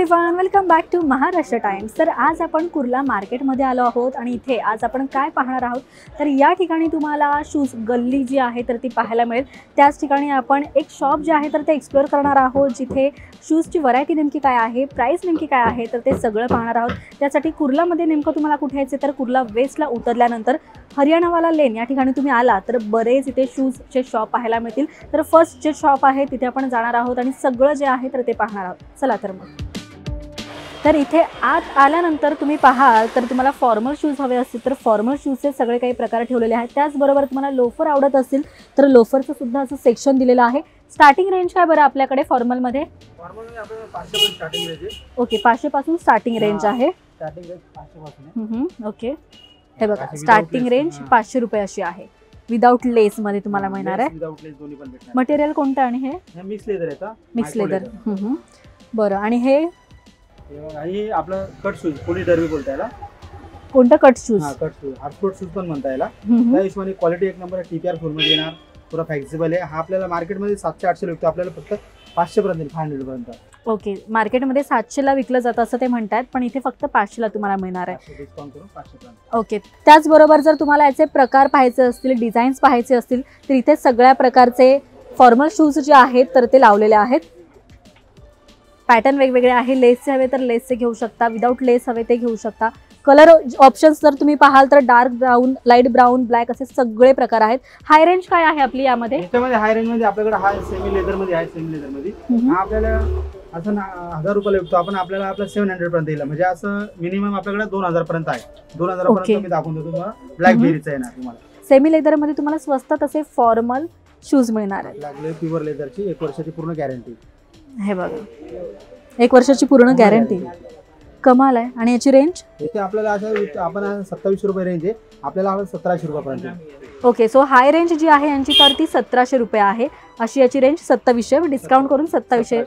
Everyone, welcome back to Maharashtra Times. तर आज आपण कुर्ला मार्केटमध्ये आलो आहोत आणि इथे आज आपण काय पाहणार आहोत तर या ठिकाणी तुम्हाला शूज गल्ली जी आहे तर ती पाहायला मिळेल। त्याच ठिकाणी आपण एक शॉप जे आहे तर ते एक्सप्लोर करणार आहोत, जिथे शूजची व्हरायटी नेमकी काय आहे, प्राइस नेमकी काय आहे तर ते सगळं पाहणार आहोत। त्यासाठी कुर्लामध्ये नेमकं तुम्हाला कुठे यायचे तर कुर्ला वेस्टला उतरल्यानंतर हरियाणावाला लेन या ठिकाणी तुम्ही आला तर बरेच इथे शूजचे शॉप पाहायला मिळतील। तर फर्स्ट जे शॉप आहे तिथे आपण जाणार आहोत आणि सगळं जे आहे तर ते पाहणार आहोत। चला तर मग तर इथे आत आल्यानंतर तुम्ही पाहाल तर तुम्हाला फॉर्मल शूज हवे असतील तर फॉर्मल शूजचे सगळे काही प्रकार ठेवलेले आहेत। त्याचबरोबर तुम्हाला लोफर आवडत असतील तर लोफरचं सुद्धा असं सेक्शन दिलेलं आहे। स्टार्टिंग रेंज काय बरं आपल्याकडे फॉर्मलमध्ये? फॉर्मलमध्ये आपल्याला 500 पासून स्टार्टिंग रेंज आहे। ओके, 500 पासून स्टार्टिंग रेंज आहे। स्टार्टिंग रेंज 500 पासून आहे। ओके, हे बघा स्टार्टिंग रेंज 500 रुपये अशी आहे। विदाउट लेस मध्ये तुम्हाला मिळणार आहे। विदाउट लेस दोन्ही पण भेटणार। मटेरियल कोणतं आणि हे मिक्स लेदर आहे, मिक्स लेदर। बरं, आणि हे हे आपलं कट शूज पोली डर्बी बोलता याला। कोणतं कट शूज? हां, कट शूज, हार्डकोट शूज पण म्हणता याला। त्या हिशोबाने क्वालिटी एक नंबर आहे। टीपीआर फुल मध्ये येणार, पुरा फ्लेक्सिबल आहे। हा आपल्याला मार्केटमध्ये 700-800 विकतो, आपल्याला फक्त 500 पर्यंत, 500 पर्यंत। ओके, मार्केटमध्ये 700 ला विकलं जातं असं ते म्हणतात, पण इथे फक्त 500 ला तुम्हाला मिळणार आहे। डिस्काउंट करून 500 पर्यंत। ओके, त्याचबरोबर जर तुम्हाला याचे प्रकार पाहायचे असतील, डिझाईन्स पाहायचे असतील तर इथे सगळ्या प्रकारचे फॉर्मल शूज जे आहेत तर ते लावलेले आहेत। पॅटर्न वेगवेगळे आहे। लेसचे हवे तर लेसचे घेऊ शकता, विदाउट लेस हवे ते घेऊ शकता। कलर ऑप्शन्स जर तुम्ही पाहाल तर dark brown, light brown, black असे सगळे प्रकार आहेत। हाय रेंज काय आहे आपली यामध्ये? याच्यामध्ये हाय रेंज मध्ये आपल्याकडे हा सेमी लेदर मध्ये आहे। सेमी लेदर मध्ये हा आपल्याला असं 1000 रुपयाला विकतो आपण, आपल्याला आपला 700 पर्यंत येईल। म्हणजे असं मिनिमम आपल्याकडे 2000 पर्यंत आहे। 2000 पर्यंत मी दाखवून देतो तुम्हाला। ब्लॅक बेरीचा येणार तुम्हाला। सेमी लेदर मध्ये तुम्हाला स्वस्तात असे फॉर्मल शूज मिळणार आहेत। लागले प्युअर लेदरची 1 वर्षाची पूर्ण गॅरंटी। हे बघा, 1 वर्षाची पूर्ण गॅरंटी, कमाल आहे। आणि याची रेंज इथे आपल्याला असं आपण 2700 रुपये रेंज आहे, आपल्याला 1700 रुपयापर्यंत। ओके, सो हाय रेंज जी आहे यांची तर ती 1700 रुपये आहे। अशी याची रेंज 2700, डिस्काउंट करून 2700,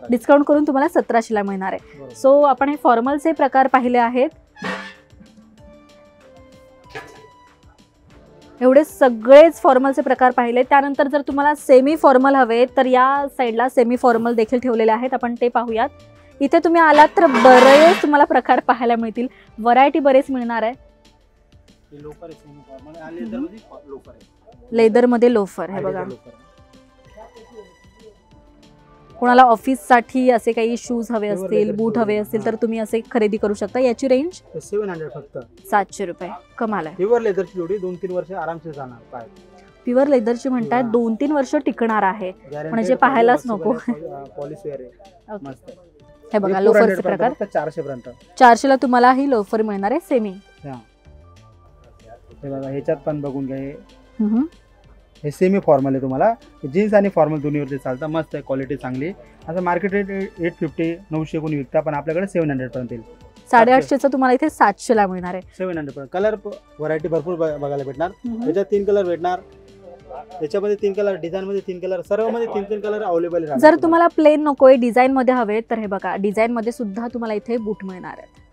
डिस्काउंट करून तुम्हाला 1700 ला मिळणार आहे। सो आपण हे फॉर्मलचे प्रकार पाहिले आहेत। एवढे सगळेच फॉर्मलचे प्रकार पाहिले। त्यानंतर जर तुम्हाला सेमी फॉर्मल हवे तर या साईडला सेमी फॉर्मल देखील ठेवलेले आहेत, आपण ते पाहूयात। इथे तुम्ही आलात तर बरेच तुम्हाला प्रकार पाहायला मिळतील, व्हरायटी बरेच मिळणार आहे। लोफर आहे, सेमी फॉर्मल आणि लेदर मध्ये लोफर आहे। लेदर मध्ये लोफर, हे बघा। कोणाला ऑफिस साठी असे काही शूज हवे असतील, बूट हवे असतील तर तुम्ही असे खरेदी करू शकता। याची रेंज 700 फक्त, 700 रुपये, कमाल आहे। प्युअर लेदरची जोडी 2-3 वर्ष आरामशीर जाणार। पाय प्युअर लेदरची म्हणतात 2-3 वर्ष टिकणार आहे, म्हणजे पाहायलाच नको। पॉलिश वेअर आहे, मस्त आहे। हे बघा लोफरचे प्रकार 400 पर्यंत। 400 ला तुम्हाला ही लोफर मिळणार आहे सेमी। हे बघा, ह्याच्यात पण बघून घ्या, हे सेमी फॉर्मल आहे। तुम्हाला जीन्स आणि फॉर्मल दोन्हीवरती चालतं, मस्त आहे, क्वालिटी चांगली। आता मार्केट रेट 850, 900 कोणी विकता, पण आपल्याकडे 700 पर्यंत येईल। 850 चा तुम्हाला इथे 700 ला मिळणार आहे। 700 पर्यंत। कलर व्हरायटी भरपूर बघायला भेटणार। त्याच्यात 3 कलर भेटणार, त्याच्यामध्ये 3 कलर, डिझाईन मध्ये 3 कलर, सर्व मध्ये 3-3 कलर अवेलेबल आहे। जर तुम्हाला प्लेन नकोय, डिझाईन मध्ये हवे तर हे बघा, डिझाईन मध्ये सुद्धा तुम्हाला इथे बूट मिळणार आहेत।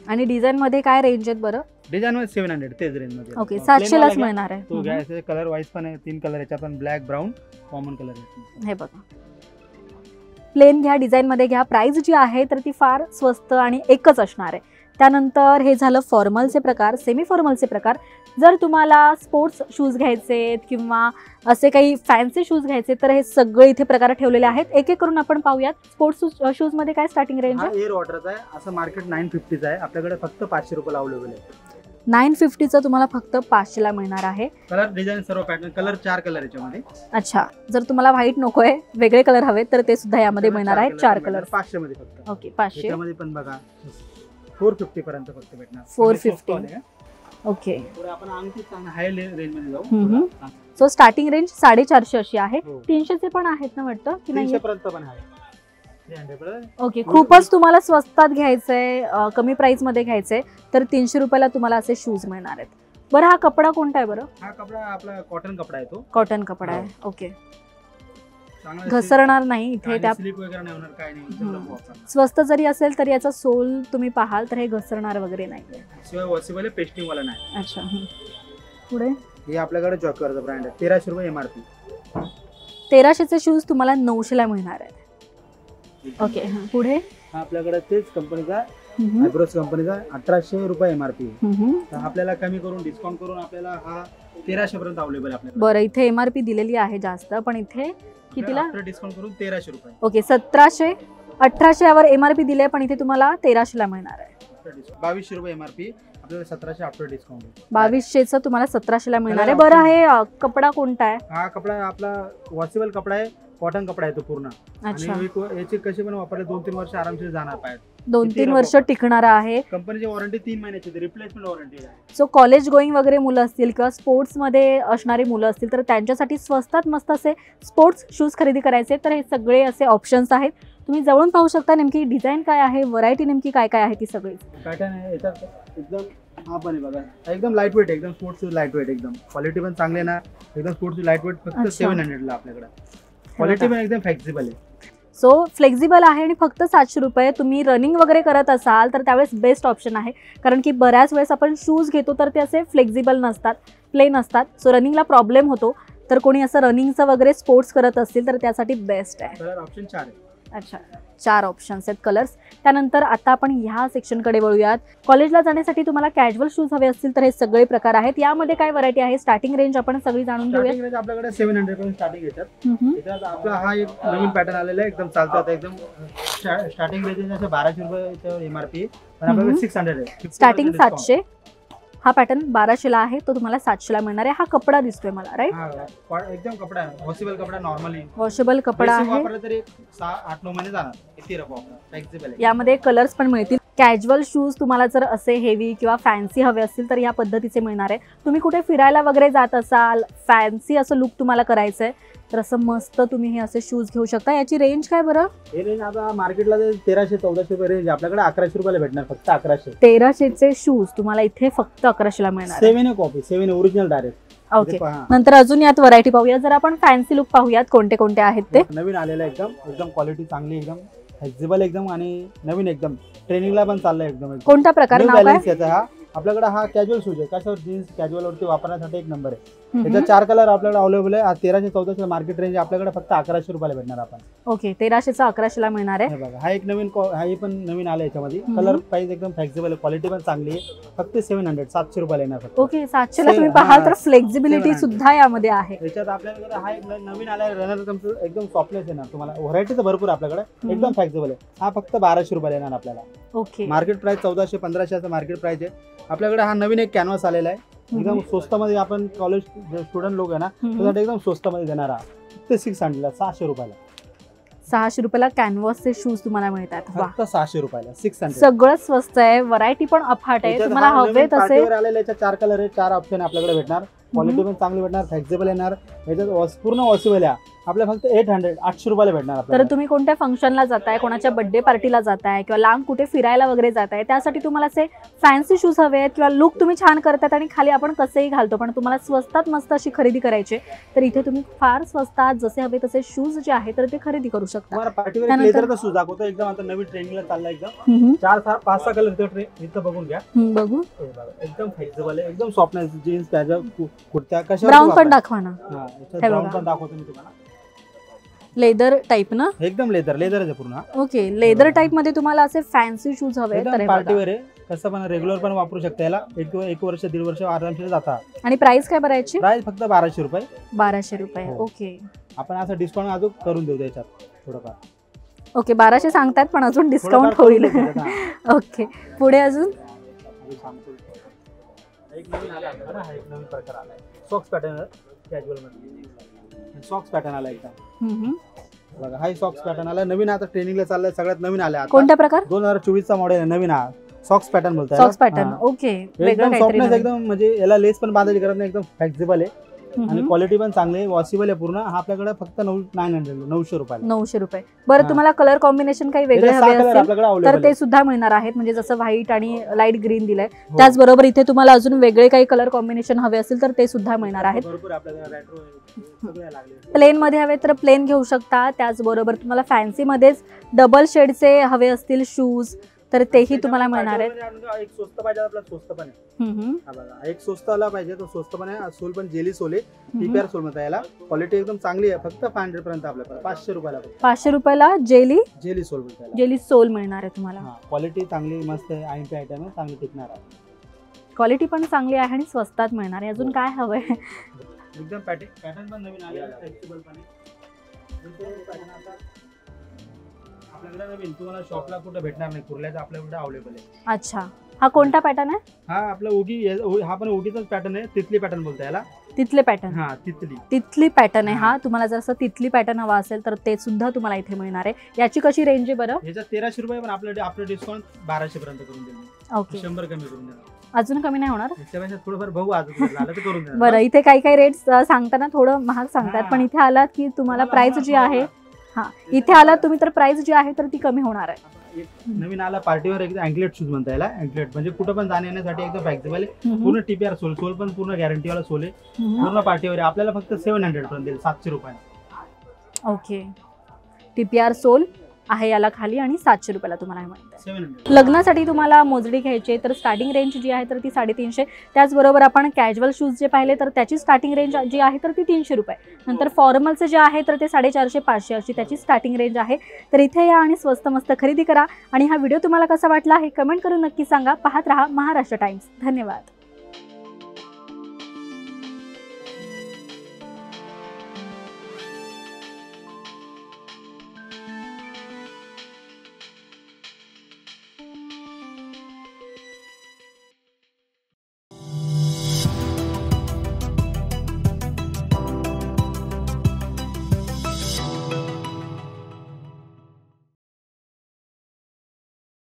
आणि डिझाईन मध्ये काय रेंज आहेत बरं? डिझाईन मध्ये 700 तेच रेंज मध्ये। ओके, 700 लाच मिळणार आहे। तो घ्यायचे कलर वाईज पण आहे, 3 कलर याच्यात पण, ब्लॅक, ब्राऊन, कॉमन कलर आहे। हे बघा, प्लेन घ्या, डिझाईन मध्ये घ्या, प्राइस जी आहे तर ती फार स्वस्त आणि एकच असणार आहे। त्यानंतर हे झालं फॉर्मलचे प्रकार। सेमी फॉर्मलचे प्रकार, जर तुम्हाला स्पोर्ट्स शूज घ्यायचे किंवा असे काही फॅन्सी शूज घ्यायचे तर हे सगळे इथे प्रकार ठेवलेले आहेत। एक एक करून आपण पाहूयात। स्पोर्ट्स शूज मध्ये काय स्टार्टिंग रेंज आहे? एअर वॉटरचा आहे, असं मार्केट 950 चा आहे, आपल्याकडे फक्त 500 रुपयाला अवेलेबल आहे। 950 चा तुम्हाला फक्त 500 ला मिळणार आहे। कलर, डिझाईन, सर्व पॅटर्न, कलर 4 कलर याच्यामध्ये। अच्छा, जर तुम्हाला व्हाईट नकोय, वेगळे कलर हवे तर ते सुद्धा यामध्ये मिळणार आहेत। 4 कलर 500 मध्ये फक्त। ओके, 500 याच्यामध्ये पण बघा 450 पर्यंत फक्त भेटणार। 450, ओके। पुढे आपण आणखी हाय रेंज मध्ये जाऊ। सो स्टार्टिंग रेंज 450 अशी आहे। 300 चे पण आहेत ना वाटतं की नाही? 300 पर्यंत पण आहे, 300 पर्यंत। ओके, खूपच तुम्हाला स्वस्तात घ्यायचंय, कमी प्राइस मध्ये घ्यायचंय तर 300 रुपयाला तुम्हाला असे शूज मिळणार आहेत। बरं, हा कपडा कोणता आहे बरं? हा कपडा आपला कॉटन कपडा आहे, तो कॉटन कपडा आहे। ओके, घसरणार नाही इथे, त्या स्लिप वगैरे नाही होणार, काय नाही। स्वस्त जरी असेल तरी याचा सोल तुम्ही पाहाल तर हे घसरणार वगैरे नाही, शिवाय वॉशेबल आहे, पेस्टिंग वाला नाही। अच्छा, पुढे हे आपल्याकडे जॉकरचा ब्रँड आहे, 1300 रुपये एमआरपी। 1300 चे शूज तुम्हाला 900 ला मिळणार आहेत। ओके पुढे हा आपल्याकडे तेच कंपनीचा आयब्रोज कंपनीचा 1800 रुपये MRP तर आपल्याला कमी करून डिस्काउंट करून आपल्याला हा 1300 पर्यंत अवेलेबल आपल्याकडे. बरं इथे MRP दिलेली आहे जास्त पण इथे कितीला आफ्टर डिस्काउंट करून 1300 रुपये. ओके 1700 1800 यावर MRP दिले पण इथे तुम्हाला 1300 ला मिळणार आहे. 2200 रुपये MRP आपल्याला 1700 आफ्टर डिस्काउंट. 2200 तुम्हाला 1700 ला मिळणार आहे. बरं हे कपडा कोणता आहे? हा कपडा आपला वॉशेबल कपडा आहे, कॉटन कपडा आहे तो पूर्ण. अच्छा आणि याची कशी पण वापरले 2-3 वर्ष आरामशीर जाणार पाहिजे. 2-3 वर्ष टिकणारा आहे. कंपनीची वॉरंटी 3 महिन्याची रिप्लेसमेंट वॉरंटी आहे. सो कॉलेज गोईंग वगैरे मुलं असतील किंवा स्पोर्ट्स मध्ये असणारी मुलं असतील तर त्यांच्यासाठी स्वस्तात मस्त असे स्पोर्ट्स शूज खरेदी करायचे तर हे सगळे असे ऑप्शन्स आहेत. तुम्ही जवळून पाहू शकता नेमकी डिझाईन काय आहे, व्हरायटी नेमकी काय काय आहे ती सगळी. पॅटर्न आहे याच्यात एकदम हा पण आहे बघा एकदम लाईट वेट एकदम स्पोर्ट्स शूज लाईट वेट एकदम क्वालिटी पण चांगली ना एकदम स्पोर्ट्स शूज लाईट वेट फक्त 700 ला आपल्याकडे. क्वालिटी पण एकदम फ्लेक्सिबल आहे. सो फ्लेक्झिबल आहे आणि फक्त 700 रुपये. तुम्ही रनिंग वगैरे करत असाल तर त्यावेळेस बेस्ट ऑप्शन आहे कारण की बऱ्याच वेळेस आपण शूज घेतो तर ते असे फ्लेक्झिबल नसतात, प्लेन असतात. सो रनिंगला प्रॉब्लेम होतो तर कोणी असं रनिंगचं वगैरे स्पोर्ट्स करत असतील तर त्यासाठी बेस्ट आहे. कलर ऑप्शन 4 आहे. अच्छा 4 ऑप्शन्स आहेत कलर्स. त्यानंतर आता आपण ह्या सेक्शनकडे वळूयात. कॉलेजला जाण्यासाठी तुम्हाला कॅज्युअल शूज हवे असतील तर हे सगळे प्रकार आहेत. यामध्ये काय व्हरायटी आहे, स्टार्टिंग रेंज आपण सगळी जाणून घेऊया. स्टार्टिंग रेंज आपल्याकडे 700 पासून स्टार्टिंग येतात. याच्यात आपला हा एक नवीन पॅटर्न आलेला आहे एकदम चालतात एकदम स्टार्टिंग रेंज असे 1200 रुपये MRP पण आपल्याकडे 600 आहे. स्टार्टिंग 700. हा पॅटर्न 1200 ला आहे तो तुम्हाला 700 ला मिळणार आहे. हा कपडा दिसतोय मला राईट. एकदम कपडा वॉशेबल कपडा नॉर्मली वॉशेबल कपडा आहे. वापरला तरी 6-8-9 महिने जाणार. किती रफ फ्लेक्सिबल आहे. यामध्ये कलर्स पण मिळतील. कॅज्युअल शूज तुम्हाला जर असे हेवी किंवा फॅन्सी हवे असतील तर या पद्धतीचे मिळणार आहे. तुम्ही कुठे फिरायला वगैरे जात असाल, फॅन्सी असं लुक तुम्हाला करायचं आहे तर असं मस्त तुम्ही हे असे शूज घेऊ शकता. याची रेंज काय बरं? हे रेंज आता मार्केटला 1300-1400 रुपये रेंज आपल्याकडे 1100 रुपयाला भेटणार फक्त 1100. 1300 चे शूज तुम्हाला इथे फक्त 1100 ला मिळणार. 7 कॉपी 7 ओरिजिनल डायरेक्ट. ओके नंतर अजून यात व्हरायटी पाहूया. जर आपण फॅन्सी लुक पाहूयात कोणते कोणते आहेत ते. नवीन आलेलं एकदम क्वालिटी चांगली एकदम फ्लेक्सिबल एकदम आणि नवीन एकदम ट्रेनिंगला पण चाललंय एकदम. कोणता प्रकार नाव काय? हा आपल्याकडे हा कॅज्युअल शूज आहे. कशावर जीन्स कॅज्युअल वरती वापरण्यासाठी एक नंबर आहे. त्याचा 4 कलर आपल्याकडे अवेलेबल आहे. 1300-1400 मार्केट रेंज आपल्याकडे फक्त 1100 रुपयाला भेटणार आपण. ओके 1300 चा 1100 ला मिळणार आहे. बघा हा एक नवीन हा पण नवीन आला याच्यामध्ये. कलर प्राइस एकदम फ्लेक्सिबल आहे, क्वालिटी पण चांगली आहे. फक्त 700 रुपयाला येणार फक्त. ओके 700 ला तुम्ही पाहाल तर फ्लेक्सिबिलिटी सुद्धा यामध्ये आहे. याच्यात आपल्याकडे हा एक नवीन आला रनर एकदम सॉफ्टनेस येणार तुम्हाला. व्हरायटी तर भरपूर आपल्याकडे एकदम फ्लेक्सिबल आहे. हा फक्त 1200 रुपयाला येणार आपल्याला. ओके मार्केट प्राइस 1400-1500 असं मार्केट प्राइस आहे. आपल्याकडे हा नवीन एक कॅनव्हास आलेला आहे एकदम स्वस्तामध्ये. आपण कॉलेज स्टुडंट लोक आहे ना त्यासाठी एकदम स्वस्तामध्ये देणारा फक्त 600 ला 600 रुपयाला. 600 रुपयाला कॅनव्हासचे शूज तुम्हाला मिळतात. फक्त 600 रुपयाला 600. सगळं स्वस्त आहे. व्हरायटी पण अफाट आहे. तुम्हाला हवे तसे आलेले 4 कलर आहे, 4 ऑप्शन आपल्याकडे भेटणार. क्वालिटी पण चांगली भेटणार, फ्लेक्सिबल येणार. याच्यात पूर्ण वॉशेबल आहे. आपल्या फक्त 800 रुपयाला भेटणार. तर तुम्ही कोणत्या फंक्शनला जाताय, कोणाच्या बर्थडे पार्टीला जाताय किंवा लांब कुठे फिरायला वगैरे जाताय त्यासाठी तुम्हाला असे फॅन्सी शूज हवे आहेत किंवा लुक तुम्ही छान करतात आणि खाली आपण कसेही घालतो पण तुम्हाला स्वस्तात मस्त अशी खरेदी करायची तर इथे तुम्ही फार स्वस्तात जसे हवे तसे शूज जे आहे तर ते खरेदी करू शकता. पार्टीवर लेदरचा शूज दाखवतो एकदम आता नवीन ट्रेंडिंगला चालला एकदम. 4-5 कलर इथं बघून घ्या. बघू एकदम फ्लेक्सिबल आहे, एकदम सॉफ्टनेस. जीन्स पॅजामा कुर्त्या कशा ब्राऊन पण दाखवा ना. ब्राऊन पण दाखवतो मी तुम्हाला. लेदर टाइप ना एकदम लेदर आहे पूर्ण. ओके लेदर टाइप मध्ये तुम्हाला असे फॅन्सी शूज हवे तर पार्टीवर आहे. कसं पण रेग्युलर पण वापरू शकता. याला 1 वर्ष 1.5 वर्ष आरामशीर जाता. आणि प्राइस काय भरायची? प्राइस फक्त 1200 रुपये. 1200 रुपये. ओके आपण असं डिस्काउंट अजून करून देऊ त्याच्यात थोडंफार. ओके 1200 सांगतात पण अजून डिस्काउंट होईल. ओके पुढे अजून एक नवीन आला हा एक नवीन प्रकार आलाय. सॉक्स पॅटर्न कॅज्युअल मध्ये सॉक्स पॅटर्न आला एकदम. बघा हा सॉक्स पॅटर्न आला नवीन. आता ट्रेनिंगला चाललाय सगळ्यात नवीन आलाय. कोणता प्रकार? 2024 चा मॉडेल नवीन. हा सॉक्स पॅटर्न बोलतात. Socks pattern. ओके एकदम सॉफ्टनेस एकदम म्हणजे याला लेस पण बांधायची गरज नाही. एकदम फ्लेक्सिबल आहे आणि क्वालिटी पण चांगली आहे. वॉशेबल आहे पूर्ण. हा आपल्याकडे फक्त 900 रुपयाला. 900 रुपये. बरं तुम्हाला कलर कॉम्बिनेशन काही वेगळे हवे असेल तर ते सुद्धा मिळणार आहेत. म्हणजे जसं व्हाईट आणि लाईट ग्रीन दिलंय त्याचबरोबर इथे तुम्हाला अजून वेगळे काही कलर कॉम्बिनेशन हवे असेल तर ते सुद्धा मिळणार आहेत. प्लेन मध्ये हवे तर प्लेन घेऊ शकता. त्याचबरोबर तुम्हाला फॅन्सी मध्येच डबल शेडचे हवे असतील शूज तर तेही तुम्हाला मिळणार आहेत. एक स्वस्त पाहिजे आपल्याला, स्वस्त पण आहे. हा बघा, एक स्वस्त आला पाहिजे तो स्वस्त पण आहे. सोल पण जेली सोल आहे, टीपीआर सोल म्हणता याला. क्वालिटी एकदम चांगली आहे. फक्त 500 पर्यंत आपल्याला, 500 रुपयाला. 500 रुपयाला जेली सोल म्हणता याला. जेली सोल मिळणार आहे तुम्हाला. क्वालिटी चांगली मस्त आहे, आयएमपी आयटम आहे, चांगली टिकणार आहे. क्वालिटी पण चांगली आहे आणि स्वस्तात मिळणार आहे. अजून काय हवंय? एकदम पॅटर्न पण नवीन आले, फ्लेक्सिबल पण आहे. आपल्याकडे नवीन तुम्हाला शॉपला कुठे भेटणार नाही, कुर्ल्याचा आपल्याकडे अवेलेबल आहे. अच्छा, हा कोणता पॅटर्न आहे? हा आपला उगी, हा पण उगीचाच पॅटर्न आहे. तिथली पॅटर्न बोलता याला. तिथले पॅटर्न. हा तिथली पॅटर्न आहे. हा तुम्हाला जर असं तिथली पॅटर्न हवा असेल तर ते सुद्धा तुम्हाला इथे मिळणार आहे. याची कशी रेंज आहे बरं? याचा 1300 रुपये, पण आपलं डिस्काउंट 1200 पर्यंत करून देऊ. ओके, 100 कमी करून देणार. अजून कमी नाही होणार? त्याच्यापेक्षा थोडंफार बघू, अजून झालं तर करून देणार. बरं, इथे काही रेट्स सांगताना थोडं महाग सांगतात, पण इथे आलात की तुम्हाला प्राइस जी आहे, हा इथे आलात तुम्ही तर प्राइस जी आहे तर ती कमी होणार आहे. नवीन आला पार्टीवर एकदम अँकलेट शूज म्हणता याला. अँकलेट म्हणजे कुठं पण जाण्या येण्यासाठी एकदम फ्लेक्सिबल आहे. पूर्ण टीपीआर सोल, सोल पण पूर्ण गॅरंटी वाला सोल आहे. पूर्ण पार्टीवर आहे. आपल्याला फक्त 700 पर्यंत देईल, 700 रुपये. ओके, टीपीआर सोल आहे याला खाली आणि 700 रुपयाला तुम्हाला मिळते. 700. लग्नासाठी तुम्हाला मोजडी घ्यायची तर स्टार्टिंग रेंज जी आहे तर ती 350. त्याचबरोबर आपण कॅज्युअल शूज जे पाहिले तर त्याची स्टार्टिंग रेंज जी आहे तर ती 300 रुपये. नंतर फॉर्मलचे जे आहे तर ते 450-500 अशी त्याची स्टार्टिंग रेंज आहे. तर इथे या आणि स्वस्त मस्त खरेदी करा. आणि हा व्हिडिओ तुम्हाला कसा वाटला हे कमेंट करून नक्की सांगा. पाहत रहा महाराष्ट्र टाइम्स. धन्यवाद.